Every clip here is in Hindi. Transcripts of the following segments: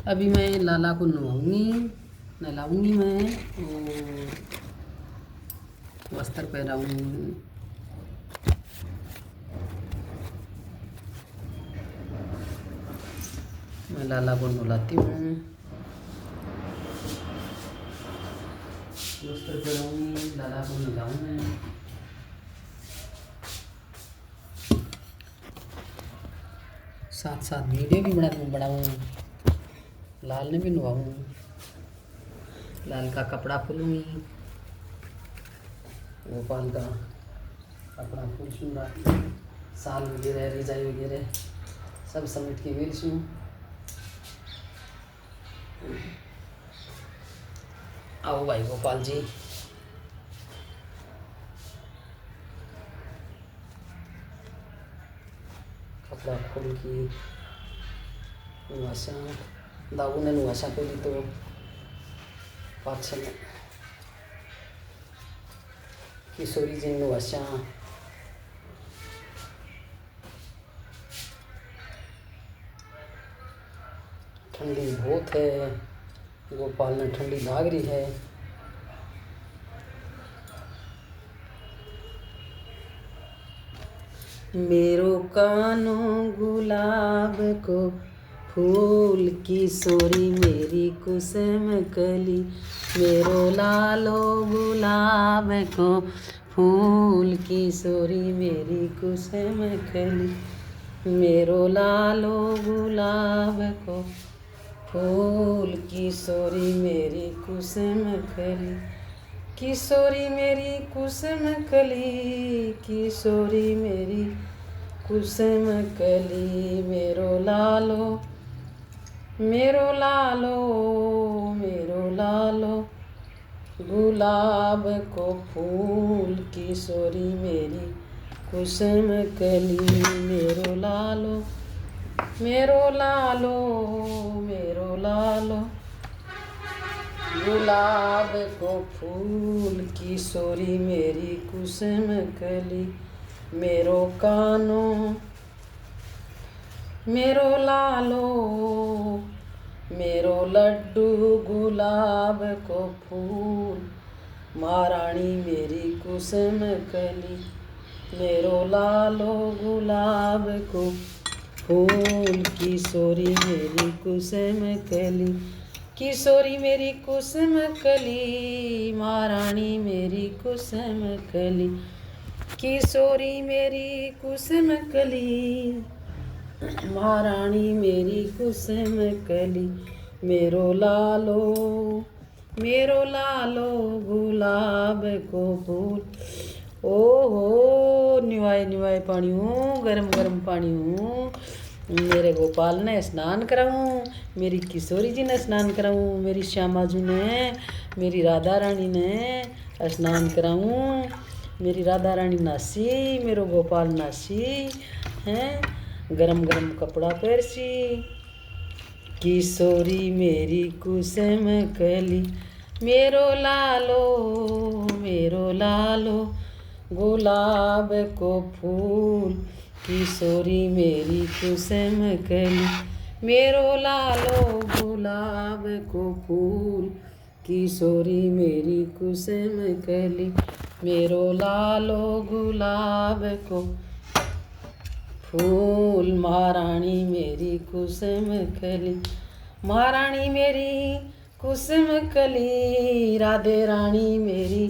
अभी मैं लाला को नहलाऊंगी मैं और वस्त्र पहनाऊंगी। मैं लाला को नहलाती हूँ, वस्त्र पहनाऊंगी, लाला को नहलाऊँ मैं। साथ साथ वीडियो भी बनाऊँ, लाल ने भी नहवाऊँ, लाल का कपड़ा खोलूँगी, गोपाल का कपड़ा खोलूँगा, साल वगैरह रजाई वगैरह सब समेट के बेचूँ। आओ भाई गोपाल जी, कपड़ा खोल के नुआशा दाऊ ने नुआशा पहली तो पाछे किशोरी जी नुआशा। ठंडी बहुत है, गोपाल ने ठंडी लाग रही है। मेरो कानो गुलाब को फूल, किशोरी मेरी कुसुम कली। मेरो लालो गुलाब को फूल, किशोरी मेरी कुसुम कली। मेरो लालो गुलाब को फूल, किशोरी मेरी कुसुम कली। किशोरी मेरी कुसुम कली, किशोरी मेरी कुसुम कली। मेरो लालो मेरो लालो मेरो लालो गुलाब को फूल, किशोरी मेरी कुसुम कली। मेरो लालो मेरो लालो मेरो लालो गुलाब को फूल, किशोरी मेरी कुसुम कली। मेरो कानो मेरो लालो मेरो लड्डू गुलाब को फूल, महारानी मेरी कुसुम कली। मेरो लालो गुलाब को फूल, किशोरी मेरी कुसुम कली। किशोरी मेरी कुसुम कली, महारानी मेरी कुसुम कली। किशोरी मेरी कुसुम कली, महारानी मेरी कुसुम कली। मेरो लालो गुलाब को फूल। ओहो निवाए निवाए पानी हूँ, गरम गरम पानी हूँ। मेरे गोपाल ने स्नान कराऊँ, मेरी किशोरी जी ने स्नान कराऊँ, मेरी श्यामा जी ने, मेरी राधा रानी ने स्नान कराऊँ। मेरी राधा रानी नासी, मेरो गोपाल नासी हैं, गरम गरम कपड़ा पहरसी। किशोरी मेरी कुसुम कली। मेरो लालो गुलाब को फूल, किशोरी मेरी कुसुम कली। मेरो लालो गुलाब को फूल, किशोरी मेरी कुसुम कली। मेरो लालो गुलाब को फूल, महारानी मेरी कुसुम कली। महारानी मेरी कुसुम कली, राधे रानी मेरी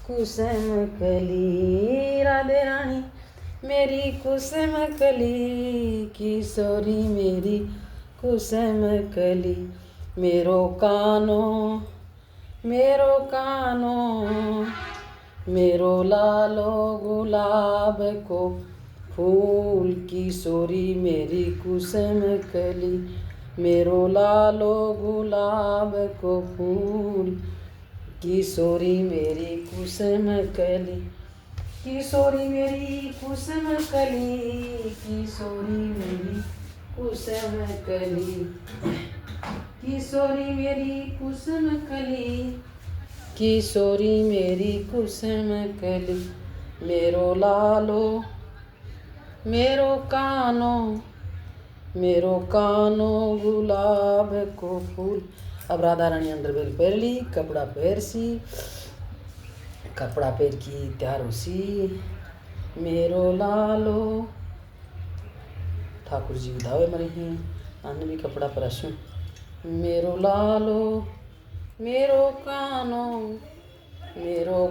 कुसुम कली। राधे रानी मेरी कुसुम कली, किशोरी मेरी कुसुम कली। मेरो कानो मेरो लालो गुलाब को फूल, किशोरी मेरी कुसुम कली। मेरो लालो गुलाब को फूल, किशोरी मेरी कुसुम कली। किशोरी मेरी कुसुम कली, किशोरी मेरी कुसुम कली। किशोरी मेरी कुसुम कली, किशोरी मेरी कुसुम कली। मेरो लालो मेरो कानो मेरो कानो गुलाब को फूल। अब राधा रानी अंडरवेल पहन ली, कपड़ा पहर सी, कपड़ा पहर की तैयार हो सी। मेरो लालो ठाकुर जी उधावे मरे हैं, अन्य भी कपड़ा परसू। मेरो लालो मेरो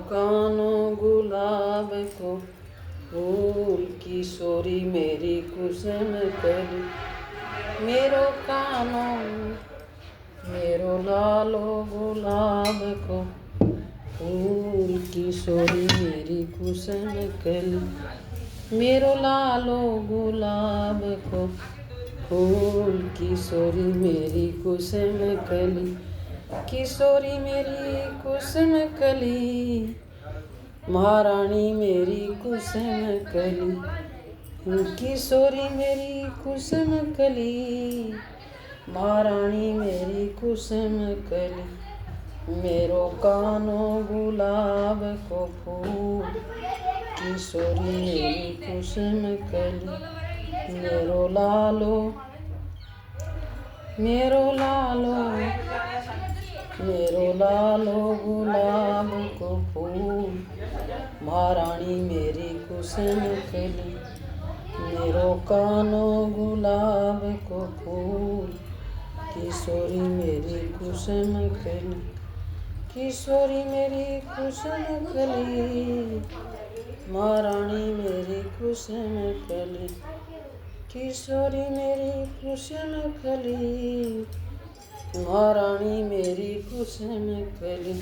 कानो गुलाब को फूल, किशोरी मेरी कुसुम कली। मेरो कानो मेरो लालो गुलाब को फूल, किशोरी मेरी कुसुम कली। मेरो लालो गुलाब को फूल, किशोरी मेरी कुसुम कली। किशोरी मेरी कुसुम कली, महारानी मेरी कुसुम कली। किशोरी मेरी कुसुम कली, महारानी मेरी कुसुम कली। मेरो कानो गुलाब को फूल, किशोरी मेरी कुसुम कली। मेरो लालो गुलाब को फूल, महारानी मेरी कुसुम कली। मेरो कानो गुलाब को फूल, किशोरी मेरी कुसुम कली। किशोरी मेरी कुसुम कली, महारानी मेरी कुसुम कली। किशोरी मेरी कुसुम कली, महारानी मेरी कुसुम कली।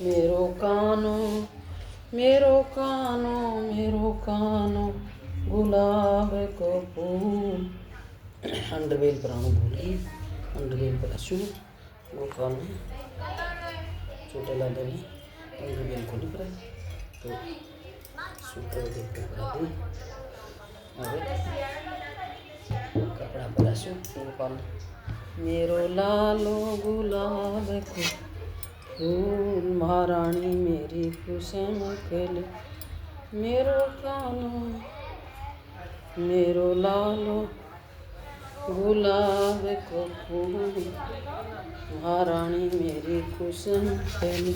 मेरो कानो गुलाब को फूल। अंडरवेल परानो भूल गई, अंडरवेल पर असू गोपाल ने छोटे लादे ने अंडरवेल को नहीं पड़ा तो सूटर देख कर पड़ा दी। कपड़ा पर असू गोपाल। मेरो लालो गुलाब को फूल, महारानी मेरी कुसुम कली। मेरो लालो गुलाब को फूल, महारानी मेरी कुसुम कली।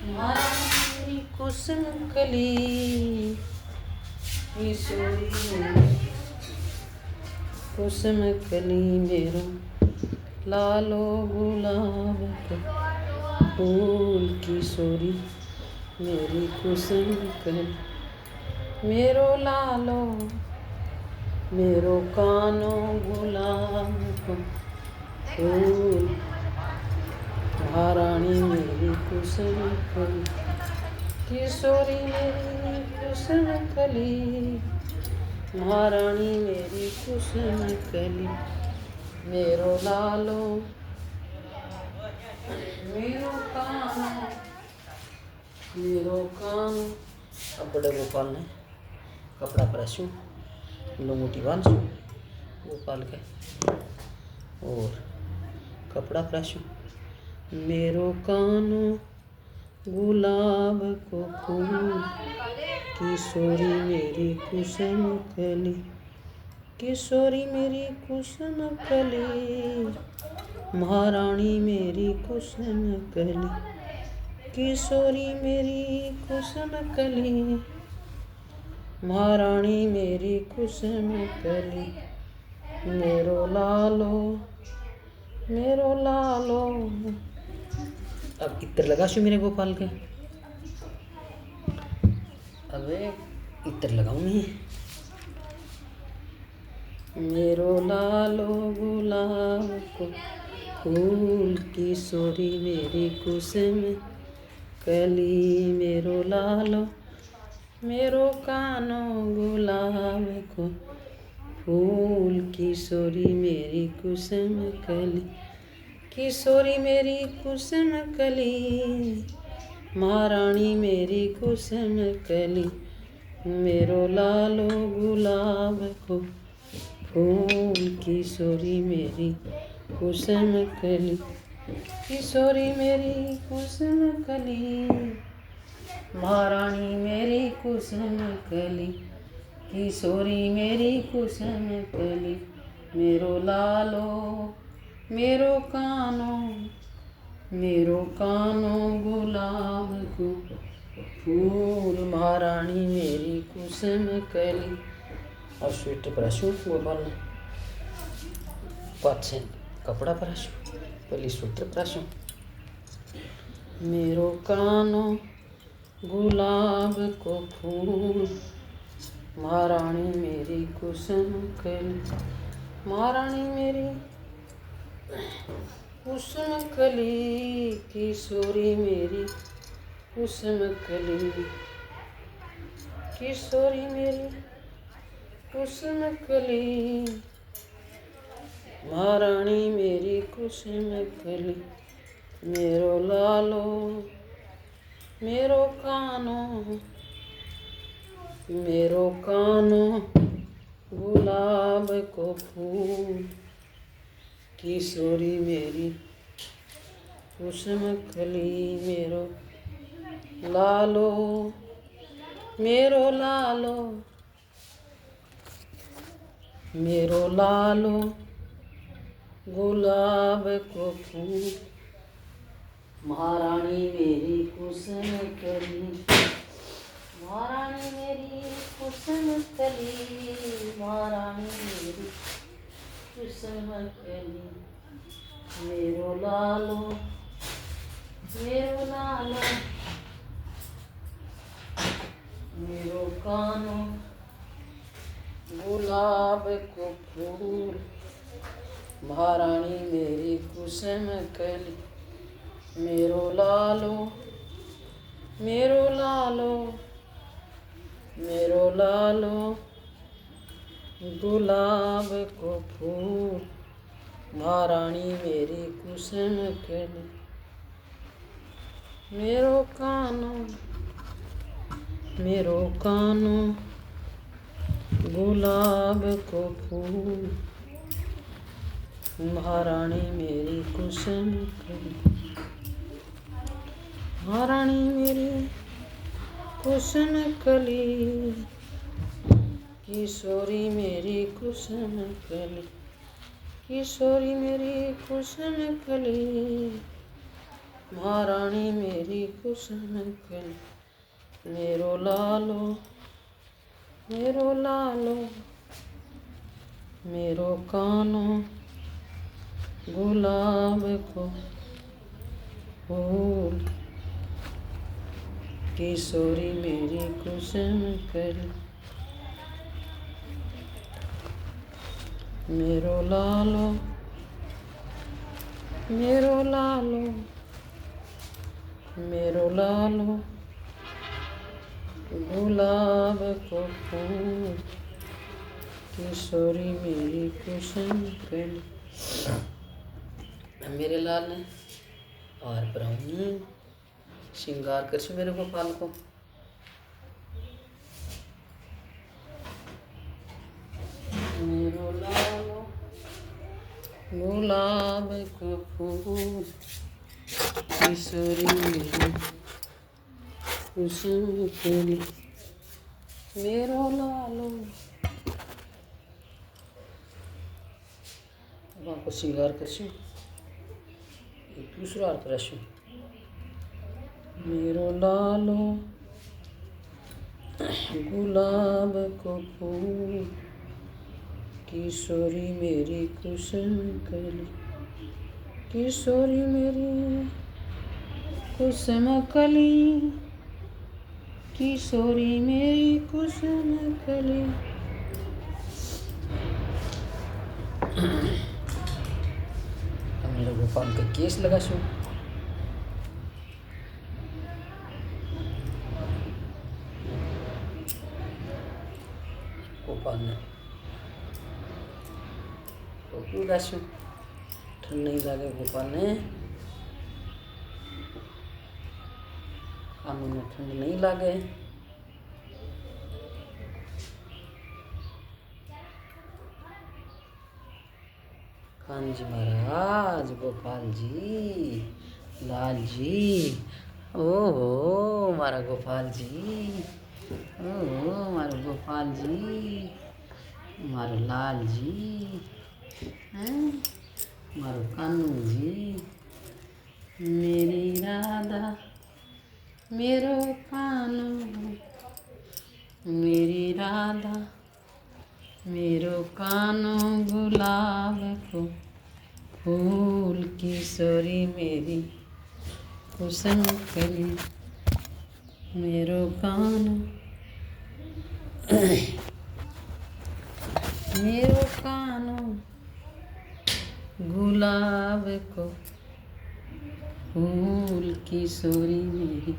महारानी मेरी कुसुम कली, कुसुम कली। मेरो लालो गुलाब को फूल, किशोरी मेरी कुसुम कली। मेरो कानो गुलाब को फूल, महारानी मेरी कुसुम कली। किशोरी मेरी कुसुम कली, महारानी मेरी कुसुम कली। मेरो लालो मेरो कानो। अब बड़े गोपाल ने कपड़ा परसू, लंगोटी बांधू गोपाल के और कपड़ा परसू। मेरो कानो गुलाब को फूल, किशोरी मेरी कुसुम कली। किशोरी मेरी कुसुम कली, महारानी मेरी कुसुम कली। किशोरी मेरी कुसुम कली, महारानी मेरी कुसुम कली। मेरो लालो। अब इत्र लगा शू मेरे गोपाल के। अब इत्र लगाऊंगी। मेरो लालो गुलाब को फूल, किशोरी मेरी कुसुम कली। मेरो लालो मेरो कानो गुलाब को फूल, किशोरी मेरी कुसुम कली। किशोरी मेरी कुसुम कली, महारानी मेरी कुसुम कली। मेरो लालो गुलाब को फूल, किशोरी मेरी कुसुम कली। किशोरी मेरी कुसुम कली, महारानी मेरी कुसुम कली। किशोरी मेरी कुसुम कली, मेरो लालो मेरो कानो गुलाब को फूल, महारानी मेरी कुसुम कली। और स्वेटर पराशू वो बाल पाछे कपड़ा पराशू पहले स्वेटर पराशू। मेरो कानो गुलाब को फूल, महारानी मेरी कुसुम कली, महारानी मेरी कुसुम कली, किशोरी मेरी कुसुम कली, किशोरी मेरी कुसुम कली, महारानी मेरी कुसुम कली। मेरो लालो मेरो कानो गुलाब को फूल, किशोरी मेरी कुसुम कली, मेरो लालो मेरो लालो गुलाब को फूल, महारानी मेरी कुसुम कली, महारानी मेरी कुसुम कली, महारानी मेरी कुसुम कली। मेरो लालो मेरो कानो गुलाब को फूल, महारानी मेरी कुसुम कली। मेरो लालो गुलाब को फूल, महारानी मेरी कुसुम कली। मेरो कानो गुलाब को फूल, महारानी मेरी कुसुम कली, महारानी मेरी कुसुम कली, किशोरी मेरी कुसुम कली, किशोरी मेरी कुसुम कली, महारानी मेरी कुसुम कली। मेरो लालो मेरो कानो गुलाब को फूल, किशोरी मेरी कुसुम कली। मेरो लालो गुलाब को फूल, किशोरी मेरी कुसुम कली। मेरे लाल ने और ब्राउनी श्रृंगार कर मेरे गोपाल को। मेरो लालो गुलाब को फूल, किशोरी मेरी कुसुम कली। मेरो लालो वहाँ को श्रृंगार कर दूसरा अर्थ रशु। मेरो लालो गुलाब को फूल, किशोरी मेरी कुसुम कली, किशोरी मेरी कुसुम कली, किशोरी मेरी कुसुम कली। मेरे गोपाल का केस लगा शो। गोपाल ने ठंड नहीं लगे। गोपाल ने कानून में ठंड नहीं लगे। खान जी महाराज, गोपाल जी, लाल जी, ओहो हमारा गोपाल जी ओ मारो गोपाल जी, मारो लाल जी, हैं मारो कानू जी, मेरी राधा मेरो कानू, मेरी राधा मेरो कानू गुलाब को फूल किशोरी मेरी कुसुम कली, मेरो कानू मेरो कानू गुलाब को फूल किशोरी मेरी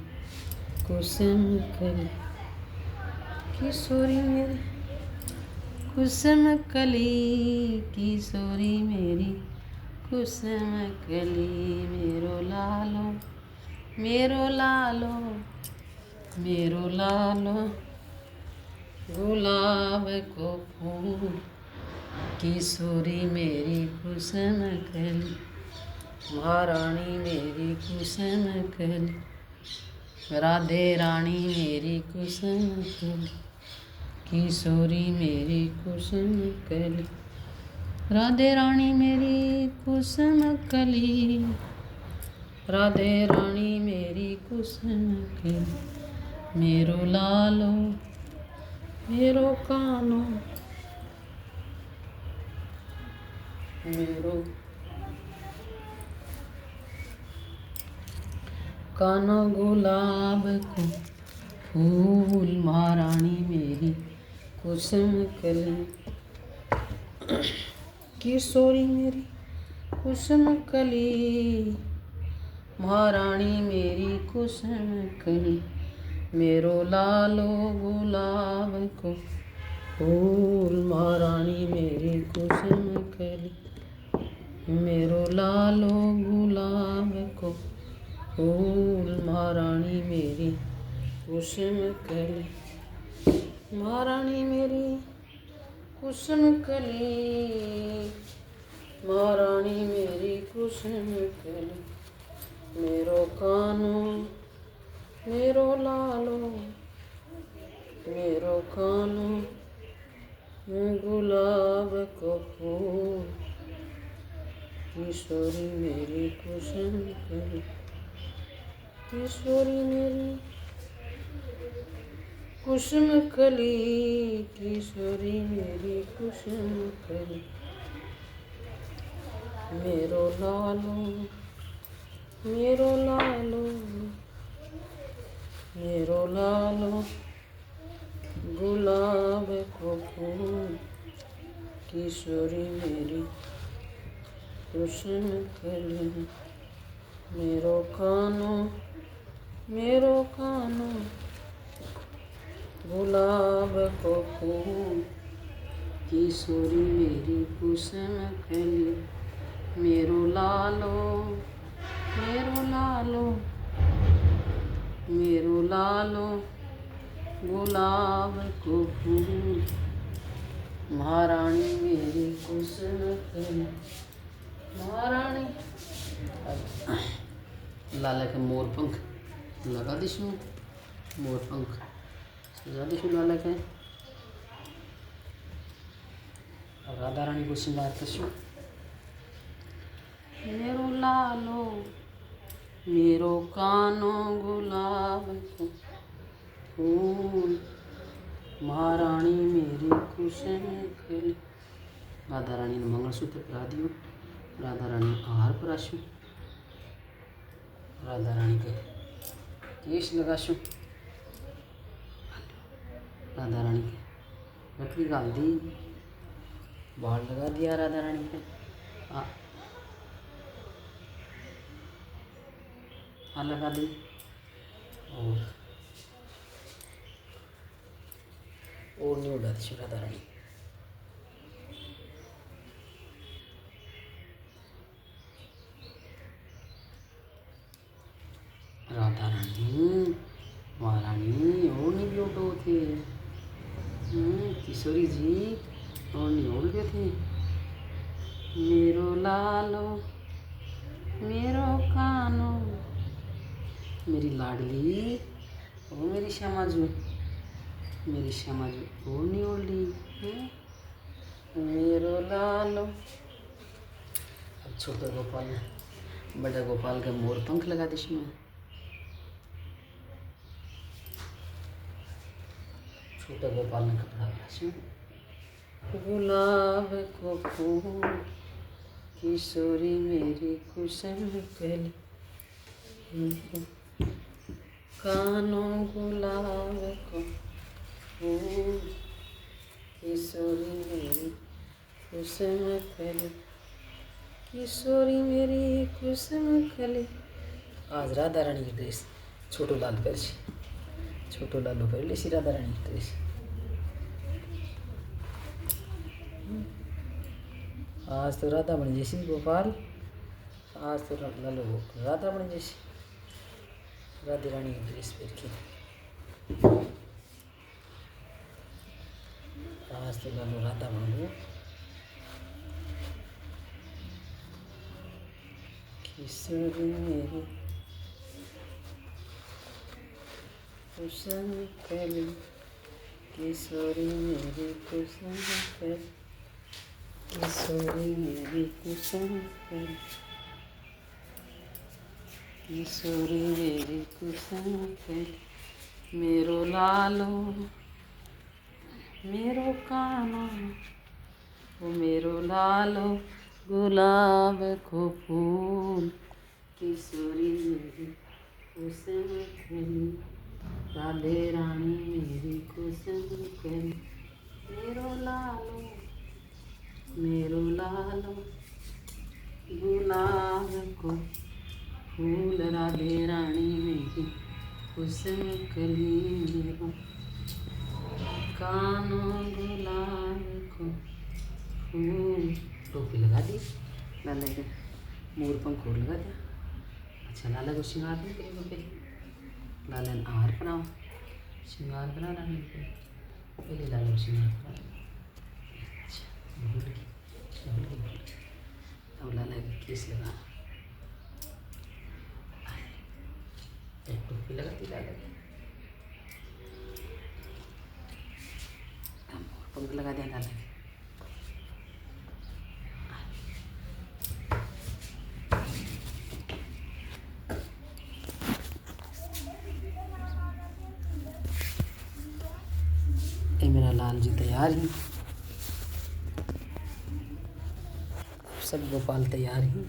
कुसुम कली, किशोरी मेरी कुसुम कली, किशोरी मेरी कुसुम कली, मेरो लालो मेरो लालो मेरो लालो गुलाब को फूल किशोरी मेरी कुसुम कली, महारानी मेरी कुसुम कली, राधे रानी मेरी कुसुम कली, किशोरी मेरी कुसुम कली, राधे रानी मेरी कुसुम कली, राधे रानी मेरी कुसुम कली, मेरो लालो मेरो कानो मेरो कानो गुलाब को फूल, महारानी मेरी कुसुम कली, किशोरी मेरी कुसुम कली, महारानी मेरी कुसुम कली, मेरो लालो गुलाब को फूल, महारानी मेरी कुसुम कली, मेरो लालो गुलाब को फूल, महारानी मेरी कुसुम कली, महारानी मेरी कुसुम कली, महारानी मेरी कुसुम कली, मेरो कानो मेरो लालो मेरो कानो गुलाब को फूल, किशोरी मेरी कुसुम कली, किशोरी मेरी कुसुम कली, किशोरी मेरी कुसुम कली, मेरो लालो मेरो लालो मेरो लालो गुलाब को फूल, किशोरी मेरी कुसुम कली, मेरो कानो गुलाब को फूल, किशोरी मेरी कुसुम कली, मेरो लालो मेरो लालो मेरो लालो गुलाब को फूल, महारानी मेरी कुसुम कली, महारानी लाला के मोर पंख लगा दिशु, मोर पंख सजा दिशु लाला के, राधा रानी को श्रृंगार करशु, मेरो लालो मेरो कानो गुलाब को फूल, महारानी मेरी कुसुम कली, राधा रानी ने मंगलसूत्र पहरा दियो, राधा रानी हार पहराशु, राधा रानी के केश लगाशु, राधा रानी के रखड़ी गाल दी, बाल लगा दिया राधा रानी के, हार लगा दी, और नहीं उड़ा दी राधा रानी, राधा रानी महारानी और नहीं भी उठो थे, किशोरी जी और नहीं उड़ गए थे, मेरो लालो मेरो कानो मेरी लाडली और मेरी श्यामा जी, मेरी श्यामा जी ओढ़नी ओढ़ ली हैं। मेरो लालो। अब छोटा गोपाल बड़ा गोपाल का मोर पंख लगा दे इसमें। छोटा गोपाल ने कपड़ा इसमें। गुलाब को फूल किशोरी मेरी कुसुम कली, कानों गुलाब को फूल किशोरी मेरी कुसुम कली, किशोरी मेरी कुसुम कली। आज राधा रानी की ड्रेस छोटो लाल पर छोटो लालो पर ली राधा रानी की ड्रेस। आज तो राधा बन जैसी गोपाल, आज तो लालो राधा बन जैसी राधा रानी की ड्रेस पहन के। आज तो लालो राधा बन गो। किशोरी मेरी कुसुम कली, किशोरी मेरी कुसुम कली, किशोरी मेरी कुसुम कली, किशोरी मेरी कुसुम कली। मेरो लालो मेरो कानो, ओ मेरो लालो गुलाब को फूल किशोरी मेरी कुसुम कली, राधे रानी मेरी कुसुम कली। मेरो लालो गुलाब को फूल, राधे रानी मेरी कुसुम कली, मेरो कानों गुलाब को फूल। टोपी लगा दी लाला के, मोर पंख और लगा दिया। अच्छा लाला को श्रृंगार नहीं करेगा पहले, लाला ने आहार बनाओ, श्रृंगार बना लाला को पहले, लाला को श्रृंगार बना। अच्छा भूल गई। अब लाला के केस लगा, एक टोपी लगा दी लाला की, पंख लगा दिया लाला के। ये मेरा लाल जी तैयार ही, सब गोपाल तैयार ही।